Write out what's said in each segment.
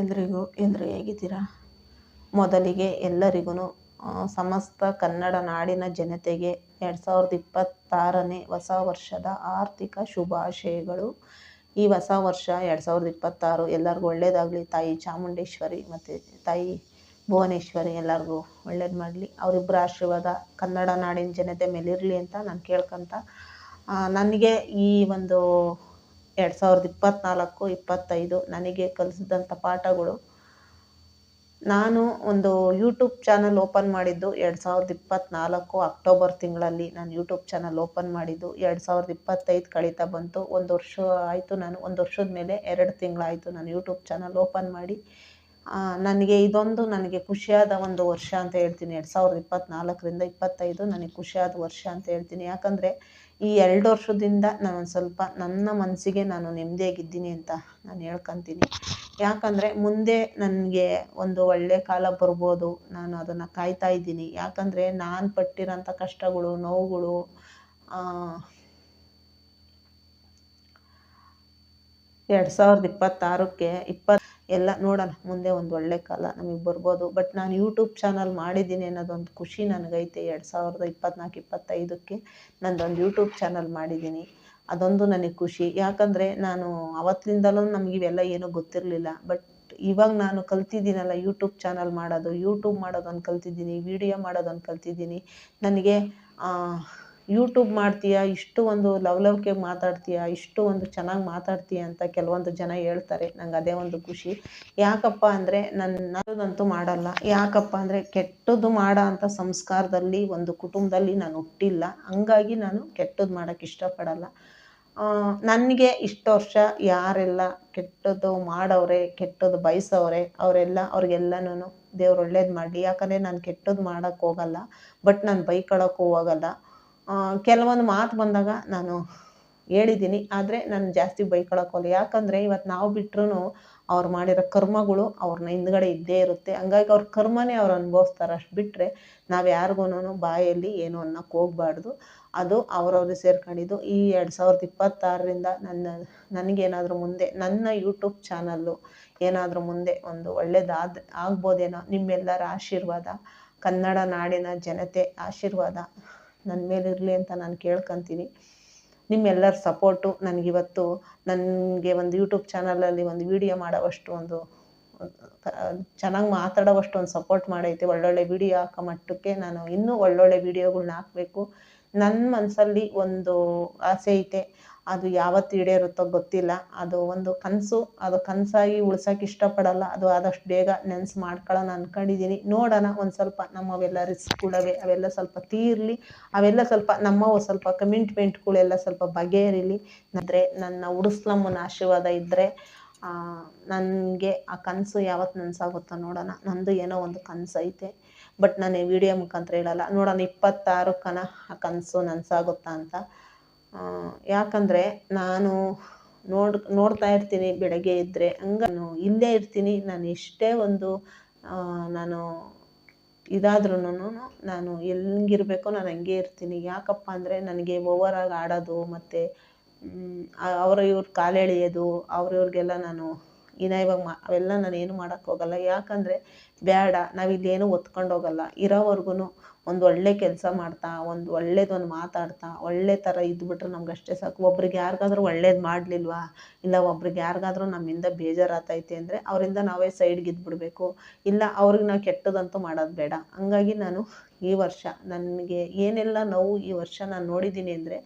ಎಲ್ಲರೂ ಹೇಗಿದ್ದೀರಾ? ಮೊದಲಿಗೆ ಎಲ್ಲರಿಗೂ ಸಮಸ್ತ ಕನ್ನಡ ನಾಡಿನ ಜನತೆಗೆ 2026ನೇ ಹೊಸ ವರ್ಷದ ಆರ್ಥಿಕ ಶುಭಾಶಯಗಳು. ಈ ಹೊಸ ವರ್ಷ 2026 ಎಲ್ಲರಿಗೂ ಒಳ್ಳೆಯದಾಗಲಿ. ತಾಯಿ ಚಾಮುಂಡೇಶ್ವರಿ ಮತ್ತು ತಾಯಿ ಭುವನೇಶ್ವರಿ ಎಲ್ಲರಿಗೂ ಒಳ್ಳೇದು ಮಾಡಲಿ. ಅವರಿಬ್ಬರ ಆಶೀರ್ವಾದ ಕನ್ನಡ ನಾಡಿನ ಜನತೆ ಮೇಲಿರಲಿ ಅಂತ ನಾನು ಕೇಳ್ಕೊಂತ, ನನಗೆ ಈ ಒಂದು 2024-25 ನನಗೆ ಕಲಿಸಿದಂಥ ಪಾಠಗಳು, ನಾನು ಒಂದು ಯೂಟ್ಯೂಬ್ ಚಾನಲ್ ಓಪನ್ ಮಾಡಿದ್ದು 2024 ಅಕ್ಟೋಬರ್ ತಿಂಗಳಲ್ಲಿ ನಾನು ಯೂಟ್ಯೂಬ್ ಚಾನಲ್ ಓಪನ್ ಮಾಡಿದ್ದು. 2025 ಕಳೀತಾ ಬಂತು, 1 ವರ್ಷ ಆಯಿತು. ನಾನು 1 ವರ್ಷದ ಮೇಲೆ 2 ತಿಂಗಳಾಯಿತು ನಾನು ಯೂಟ್ಯೂಬ್ ಚಾನಲ್ ಓಪನ್ ಮಾಡಿ. ನನಗೆ ಇದೊಂದು ನನಗೆ ಖುಷಿಯಾದ ಒಂದು ವರ್ಷ ಅಂತ ಹೇಳ್ತೀನಿ. 2024ರಿಂದ 25 ನನಗೆ ಖುಷಿಯಾದ ವರ್ಷ ಅಂತ ಹೇಳ್ತೀನಿ. ಯಾಕಂದರೆ ಈ 2 ವರ್ಷದಿಂದ ನಾನು ಸ್ವಲ್ಪ ನನ್ನ ಮನಸ್ಸಿಗೆ ನಾನು ನೆಮ್ಮದಿಯಾಗಿದ್ದೀನಿ ಅಂತ ನಾನು ಹೇಳ್ಕೊತೀನಿ. ಯಾಕಂದರೆ ಮುಂದೆ ನನಗೆ ಒಂದು ಒಳ್ಳೆ ಕಾಲ ಬರ್ಬೋದು, ನಾನು ಅದನ್ನು ಕಾಯ್ತಾ ಇದ್ದೀನಿ. ಯಾಕಂದರೆ ನಾನು ಪಟ್ಟಿರೋಂಥ ಕಷ್ಟಗಳು, ನೋವುಗಳು, 2026ಕ್ಕೆ ಎಲ್ಲ ನೋಡೋಣ, ಮುಂದೆ ಒಂದು ಒಳ್ಳೆ ಕಾಲ ನಮಗೆ ಬರ್ಬೋದು. ಬಟ್ ನಾನು ಯೂಟ್ಯೂಬ್ ಚಾನಲ್ ಮಾಡಿದ್ದೀನಿ ಅನ್ನೋದೊಂದು ಖುಷಿ ನನಗೈತೆ. 2024-25ಕ್ಕೆ ನಂದೊಂದು ಯೂಟ್ಯೂಬ್ ಚಾನಲ್ ಮಾಡಿದ್ದೀನಿ, ಅದೊಂದು ನನಗೆ ಖುಷಿ. ಯಾಕಂದರೆ ನಾನು ಅವತ್ತಿನಿಂದಲೂ ನಮಗಿವೆಲ್ಲ ಏನೂ ಗೊತ್ತಿರಲಿಲ್ಲ. ಬಟ್ ಇವಾಗ ನಾನು ಕಲ್ತಿದ್ದೀನಲ್ಲ ಯೂಟ್ಯೂಬ್ ಚಾನಲ್ ಮಾಡೋದು, ಯೂಟ್ಯೂಬ್ ಮಾಡೋದನ್ನು ಕಲ್ತಿದ್ದೀನಿ, ವಿಡಿಯೋ ಮಾಡೋದನ್ನು ಕಲ್ತಿದ್ದೀನಿ. ನನಗೆ ಯೂಟ್ಯೂಬ್ ಮಾಡ್ತೀಯಾ, ಇಷ್ಟು ಒಂದು ಲವಲವಿಕೆ ಮಾತಾಡ್ತೀಯಾ, ಇಷ್ಟು ಒಂದು ಚೆನ್ನಾಗಿ ಮಾತಾಡ್ತೀಯ ಅಂತ ಕೆಲವೊಂದು ಜನ ಹೇಳ್ತಾರೆ. ನಂಗೆ ಅದೇ ಒಂದು ಖುಷಿ. ಯಾಕಪ್ಪ ಅಂದರೆ ನನ್ನದಂತೂ ಮಾಡಲ್ಲ. ಯಾಕಪ್ಪ ಅಂದರೆ ಕೆಟ್ಟದ್ದು ಮಾಡೋ ಅಂಥ ಸಂಸ್ಕಾರದಲ್ಲಿ ಒಂದು ಕುಟುಂಬದಲ್ಲಿ ನಾನು ಹುಟ್ಟಿಲ್ಲ. ಹಂಗಾಗಿ ನಾನು ಕೆಟ್ಟದ್ದು ಮಾಡೋಕ್ಕೆ ಇಷ್ಟಪಡಲ್ಲ. ನನಗೆ ಇಷ್ಟು ವರ್ಷ ಯಾರೆಲ್ಲ ಕೆಟ್ಟದ್ದು ಮಾಡವ್ರೆ, ಕೆಟ್ಟದ್ದು ಬಯಸವ್ರೆ, ಅವ್ರಿಗೆಲ್ಲನೂ ದೇವ್ರು ಒಳ್ಳೇದು ಮಾಡಲಿ. ಯಾಕಂದರೆ ನಾನು ಕೆಟ್ಟದ್ದು ಮಾಡೋಕ್ಕೆ ಹೋಗಲ್ಲ, ಬಟ್ ನಾನು ಬೈಕೊಳಕ್ಕೂ ಹೋಗಲ್ಲ. ಕೆಲವೊಂದು ಮಾತು ಬಂದಾಗ ನಾನು ಹೇಳಿದ್ದೀನಿ, ಆದರೆ ನಾನು ಜಾಸ್ತಿ ಬೈಕೊಳಕ್ಕೆ ಹೋಗಲ್ಲ. ಯಾಕಂದರೆ ಇವತ್ತು ನಾವು ಬಿಟ್ರೂ ಅವ್ರು ಮಾಡಿರೋ ಕರ್ಮಗಳು ಅವ್ರನ್ನ ಹಿಂದ್ಗಡೆ ಇದ್ದೇ ಇರುತ್ತೆ. ಹಂಗಾಗಿ ಅವ್ರ ಕರ್ಮನೇ ಅವ್ರು ಅನುಭವಿಸ್ತಾರೆ. ಅಷ್ಟು ಬಿಟ್ಟರೆ ನಾವು ಯಾರಿಗೂ ಬಾಯಲ್ಲಿ ಏನು ಅನ್ನೋಕ್ಕೆ ಹೋಗಬಾರ್ದು. ಅದು ಅವ್ರವ್ರಿಗೆ ಸೇರ್ಕೊಂಡಿದ್ದು. ಈ 2026ರಿಂದ ನನಗೇನಾದರೂ ಮುಂದೆ ನನ್ನ ಯೂಟ್ಯೂಬ್ ಚಾನಲ್ಲು ಏನಾದರೂ ಮುಂದೆ ಒಂದು ಆಗ್ಬೋದೇನೋ. ನಿಮ್ಮೆಲ್ಲರ ಆಶೀರ್ವಾದ, ಕನ್ನಡ ನಾಡಿನ ಜನತೆ ಆಶೀರ್ವಾದ ನನ್ನ ಮೇಲಿರಲಿ ಅಂತ ನಾನು ಕೇಳ್ಕೊತೀನಿ. ನಿಮ್ಮೆಲ್ಲರ ಸಪೋರ್ಟು ನನಗಿವತ್ತು ನನಗೆ ಒಂದು ಯೂಟ್ಯೂಬ್ ಚಾನಲಲ್ಲಿ ಒಂದು ವಿಡಿಯೋ ಮಾಡೋವಷ್ಟು, ಒಂದು ಚೆನ್ನಾಗಿ ಮಾತಾಡೋವಷ್ಟು ಒಂದು ಸಪೋರ್ಟ್ ಮಾಡೈತೆ. ಒಳ್ಳೊಳ್ಳೆ ವಿಡಿಯೋ ಹಾಕೋ ಮಟ್ಟಕ್ಕೆ ನಾನು ಇನ್ನೂ ಒಳ್ಳೊಳ್ಳೆ ವಿಡಿಯೋಗಳ್ನ ಹಾಕಬೇಕು. ನನ್ನ ಮನಸ್ಸಲ್ಲಿ ಒಂದು ಆಸೆ ಐತೆ, ಅದು ಯಾವತ್ತು ಈಡೇರುತ್ತೋ ಗೊತ್ತಿಲ್ಲ. ಅದು ಒಂದು ಕನಸು, ಅದು ಕನಸಾಗಿ ಉಳ್ಸೋಕೆ ಇಷ್ಟಪಡಲ್ಲ. ಅದು ಆದಷ್ಟು ಬೇಗ ನೆನ್ಸು ಮಾಡ್ಕೊಳ್ಳೋಣ ಅಂದ್ಕೊಂಡಿದ್ದೀನಿ. ನೋಡೋಣ, ಒಂದು ಸ್ವಲ್ಪ ನಮ್ಮವೆಲ್ಲ ರಿಸ್ಕ್ಗಳವೆ, ಅವೆಲ್ಲ ಸ್ವಲ್ಪ ತೀರಲಿ. ಅವೆಲ್ಲ ಸ್ವಲ್ಪ ನಮ್ಮವು ಸ್ವಲ್ಪ ಕಮಿಟ್ಮೆಂಟ್ಗಳೆಲ್ಲ ಸ್ವಲ್ಪ ಬಗೆಹರಿಲಿ. ಅಂದರೆ ನನ್ನ ಉಡಿಸ್ಲಮ್ಮನ ಆಶೀರ್ವಾದ ಇದ್ದರೆ ನನಗೆ ಆ ಕನಸು ಯಾವತ್ತು ನನಸಾಗುತ್ತೋ ನೋಡೋಣ. ನಂದು ಏನೋ ಒಂದು ಕನಸು ಐತೆ, ಬಟ್ ನಾನು ಈ ವಿಡಿಯೋ ಮುಖಾಂತರ ಹೇಳಲ್ಲ. ನೋಡೋಣ 26ಕ್ಕನ ಆ ಕನಸು ನನಸಾಗುತ್ತಾ ಅಂತ. ಯಾಕಂದರೆ ನಾನು ನೋಡ್ತಾ ಇರ್ತೀನಿ ಬೆಳಗ್ಗೆ ಇದ್ದರೆ, ನಾನು ಇಲ್ಲೇ ಇರ್ತೀನಿ. ನಾನು ಎಷ್ಟೇ ಒಂದು ನಾನು ಇದಾದ್ರೂ ನಾನು ಹೆಂಗಿರಬೇಕೋ ನಾನು ಹಂಗೆ ಇರ್ತೀನಿ. ಯಾಕಪ್ಪ ಅಂದರೆ ನನಗೆ ಓವರಾಗಿ ಆಡೋದು ಮತ್ತು ಇವ್ರ ಕಾಲು ಎಳೆಯೋದು, ಇವ್ರಿಗೆಲ್ಲ ನಾನು ಇವಾಗ ಅವೆಲ್ಲ ನಾನು ಏನು ಮಾಡೋಕ್ಕೆ ಹೋಗಲ್ಲ. ಯಾಕಂದರೆ ಬೇಡ, ನಾವಿಲ್ಲೇನು ಒತ್ಕೊಂಡು ಹೋಗಲ್ಲ. ಇರೋವರೆಗೂ ಒಂದು ಒಳ್ಳೆ ಕೆಲಸ ಮಾಡ್ತಾ, ಒಂದು ಒಳ್ಳೇದೊಂದು ಮಾತಾಡ್ತಾ, ಒಳ್ಳೆ ಥರ ಇದ್ಬಿಟ್ರೆ ನಮ್ಗೆ ಅಷ್ಟೇ ಸಾಕು. ಒಬ್ರಿಗೆ ಯಾರಿಗಾದ್ರೂ ಒಳ್ಳೇದು ಮಾಡಲಿಲ್ವಾ, ಇಲ್ಲ ಒಬ್ರಿಗೆ ಯಾರಿಗಾದ್ರೂ ನಮ್ಮಿಂದ ಬೇಜಾರಾತೈತೆ ಅಂದರೆ ಅವರಿಂದ ನಾವೇ ಸೈಡ್ಗೆ ಇದ್ಬಿಡ್ಬೇಕು. ಇಲ್ಲ ಅವ್ರಿಗೆ ನಾವು ಕೆಟ್ಟದಂತೂ ಮಾಡೋದು ಬೇಡ. ಹಂಗಾಗಿ ನಾನು ಈ ವರ್ಷ ನನಗೆ ಏನೆಲ್ಲ ನೋವು ಈ ವರ್ಷ ನಾನು ನೋಡಿದ್ದೀನಿ ಅಂದರೆ,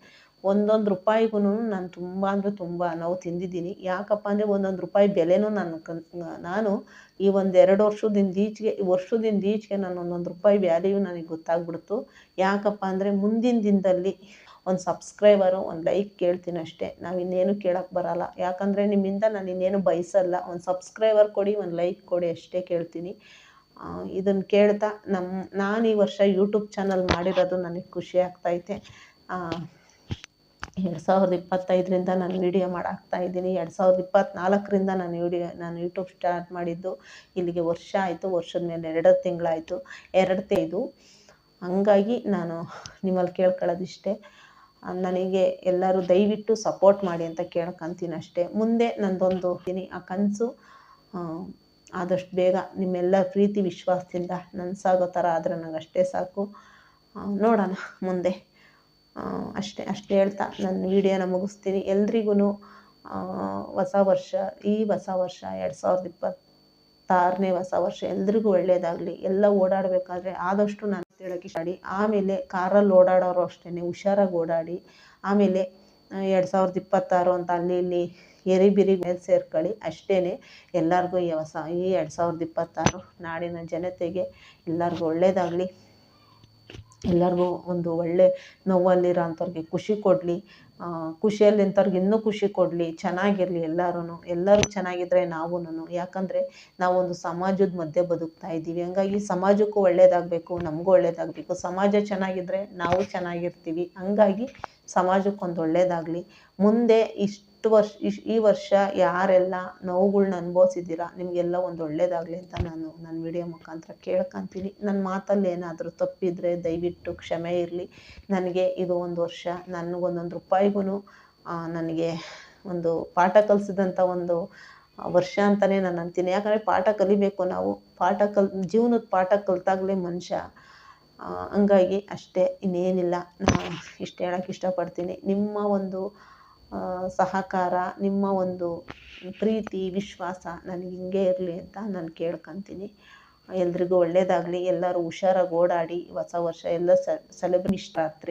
ಒಂದೊಂದು ರೂಪಾಯಿಗೂ ನಾನು ತುಂಬ ಅಂದರೆ ತುಂಬ ನೋವು ತಿಂದಿದ್ದೀನಿ. ಯಾಕಪ್ಪ ಅಂದರೆ ಒಂದೊಂದು ರೂಪಾಯಿ ಬೆಲೆನೂ ನಾನು ಈ ಒಂದು 2 ವರ್ಷದಿಂದ ಈಚೆಗೆ ನಾನು ಒಂದೊಂದು ರೂಪಾಯಿ ವ್ಯಾಲ್ಯೂ ನನಗೆ ಗೊತ್ತಾಗ್ಬಿಡ್ತು. ಯಾಕಪ್ಪ ಅಂದರೆ ಮುಂದಿನ ದಿನದಲ್ಲಿ ಒಂದು ಸಬ್ಸ್ಕ್ರೈಬರು, ಒಂದು ಲೈಕ್ ಕೇಳ್ತೀನಿ ಅಷ್ಟೇ. ನಾವು ಇನ್ನೇನು ಕೇಳೋಕ್ಕೆ ಬರೋಲ್ಲ. ಯಾಕಂದರೆ ನಿಮ್ಮಿಂದ ನಾನು ಇನ್ನೇನು ಬಯಸಲ್ಲ. ಒಂದು ಸಬ್ಸ್ಕ್ರೈಬರ್ ಕೊಡಿ, ಒಂದು ಲೈಕ್ ಕೊಡಿ ಅಷ್ಟೇ ಕೇಳ್ತೀನಿ. ಇದನ್ನು ಕೇಳ್ತಾ ನಾನು ಈ ವರ್ಷ ಯೂಟ್ಯೂಬ್ ಚಾನಲ್ ಮಾಡಿರೋದು ನನಗೆ ಖುಷಿ ಆಗ್ತೈತೆ. 2025ರಿಂದ ನಾನು ವಿಡಿಯೋ ಮಾಡಾಕ್ತಾಯಿದ್ದೀನಿ. 2024ರಿಂದ ನಾನು ಯೂಟ್ಯೂಬ್ ಸ್ಟಾರ್ಟ್ ಮಾಡಿದ್ದು. ಇಲ್ಲಿಗೆ ವರ್ಷ ಆಯಿತು. ವರ್ಷದ ಮೇಲೆ 2 ತಿಂಗಳಾಯಿತು. 2 ಹಂಗಾಗಿ ನಾನು ನಿಮ್ಮಲ್ಲಿ ಕೇಳ್ಕೊಳ್ಳೋದಿಷ್ಟೇ, ನನಗೆ ಎಲ್ಲರೂ ದಯವಿಟ್ಟು ಸಪೋರ್ಟ್ ಮಾಡಿ ಅಂತ ಕೇಳ್ಕೊತೀನಿ ಅಷ್ಟೇ. ಮುಂದೆ ನಂದೊಂದು ಆ ಕನಸು ಆದಷ್ಟು ಬೇಗ ನಿಮ್ಮೆಲ್ಲ ಪ್ರೀತಿ ವಿಶ್ವಾಸದಿಂದ ನನಸಾಗೋ ಥರ ಆದರೆ ನನಗೆ ಅಷ್ಟೇ ಸಾಕು. ನೋಡೋಣ ಮುಂದೆ. ಅಷ್ಟೇ ಹೇಳ್ತಾ ನನ್ನ ವಿಡಿಯೋನ ಮುಗಿಸ್ತೀನಿ. ಎಲ್ರಿಗೂ ಹೊಸ ವರ್ಷ, ಈ ಹೊಸ ವರ್ಷ 2026ನೇ ಹೊಸ ವರ್ಷ ಎಲ್ರಿಗೂ ಒಳ್ಳೆಯದಾಗಲಿ. ಎಲ್ಲ ಓಡಾಡಬೇಕಾದ್ರೆ ಆದಷ್ಟು ನಾನು ಹೇಳೋಕ್ಕೆ ಇಷ್ಟ. ಆಮೇಲೆ ಕಾರಲ್ಲಿ ಓಡಾಡೋರು ಅಷ್ಟೇ ಹುಷಾರಾಗಿ ಓಡಾಡಿ. ಆಮೇಲೆ 2026 ಅಂತ ಅಲ್ಲಿ ಇಲ್ಲಿ ಎರಿಬಿರಿ ಮೇಲೆ ಸೇರ್ಕೊಳ್ಳಿ. ಅಷ್ಟೇ. ಎಲ್ಲರಿಗೂ ಈ 2026 ನಾಡಿನ ಜನತೆಗೆ ಎಲ್ಲರಿಗೂ ಒಳ್ಳೆಯದಾಗಲಿ. ಎಲ್ಲರಿಗೂ ಒಂದು ಒಳ್ಳೆ ನೋವಲ್ಲಿರೋ ಅಂಥವ್ರಿಗೆ ಖುಷಿ ಕೊಡಲಿ, ಖುಷಿಯಲ್ಲಿ ಇಂಥವ್ರಿಗೆ ಇನ್ನೂ ಖುಷಿ ಕೊಡಲಿ, ಚೆನ್ನಾಗಿರಲಿ. ಎಲ್ಲರೂ ಚೆನ್ನಾಗಿದ್ದರೆ ನಾವೂ. ಯಾಕಂದರೆ ನಾವೊಂದು ಸಮಾಜದ ಮಧ್ಯೆ ಬದುಕ್ತಾ ಇದ್ದೀವಿ. ಹಂಗಾಗಿ ಸಮಾಜಕ್ಕೂ ಒಳ್ಳೇದಾಗಬೇಕು, ನಮಗೂ ಒಳ್ಳೇದಾಗಬೇಕು. ಸಮಾಜ ಚೆನ್ನಾಗಿದ್ದರೆ ನಾವು ಚೆನ್ನಾಗಿರ್ತೀವಿ. ಹಂಗಾಗಿ ಸಮಾಜಕ್ಕೊಂದು ಒಳ್ಳೇದಾಗಲಿ. ಮುಂದೆ ಈ ವರ್ಷ ಯಾರೆಲ್ಲ ನೋವುಗಳ್ನ ಅನುಭವಿಸಿದ್ದೀರಾ ನಿಮಗೆಲ್ಲ ಒಂದು ಒಳ್ಳೇದಾಗಲಿ ಅಂತ ನಾನು ನನ್ನ ವಿಡಿಯೋ ಮುಖಾಂತರ ಕೇಳ್ಕೊತೀನಿ. ನನ್ನ ಮಾತಲ್ಲಿ ಏನಾದರೂ ತಪ್ಪಿದರೆ ದಯವಿಟ್ಟು ಕ್ಷಮೆ ಇರಲಿ. ನನಗೆ ಇದು ಒಂದು ವರ್ಷ ನನಗೊಂದೊಂದು ರೂಪಾಯಿಗೂ ನನಗೆ ಒಂದು ಪಾಠ ಕಲಿಸಿದಂಥ ಒಂದು ವರ್ಷ ಅಂತಲೇ ನಾನು ಅಂತೀನಿ. ಯಾಕಂದರೆ ಪಾಠ ಕಲಿಬೇಕು ನಾವು. ಜೀವನದ ಪಾಠ ಕಲಿತಾಗಲೇ ಮನುಷ್ಯ. ಹಂಗಾಗಿ ಅಷ್ಟೇ, ಇನ್ನೇನಿಲ್ಲ. ನಾನು ಇಷ್ಟು ಹೇಳೋಕ್ಕೆ ಇಷ್ಟಪಡ್ತೀನಿ. ನಿಮ್ಮ ಒಂದು ಸಹಕಾರ, ನಿಮ್ಮ ಒಂದು ಪ್ರೀತಿ ವಿಶ್ವಾಸ ನನಗೆ ಹಿಂಗೆ ಇರಲಿ ಅಂತ ನಾನು ಕೇಳ್ಕೊತೀನಿ. ಎಲ್ರಿಗೂ ಒಳ್ಳೆಯದಾಗಲಿ. ಎಲ್ಲರೂ ಹುಷಾರಾಗಿ ಓಡಾಡಿ. ಹೊಸ ವರ್ಷ ಎಲ್ಲ ಸೆಲೆಬ್ರೇಟ್ ರಾತ್ರಿ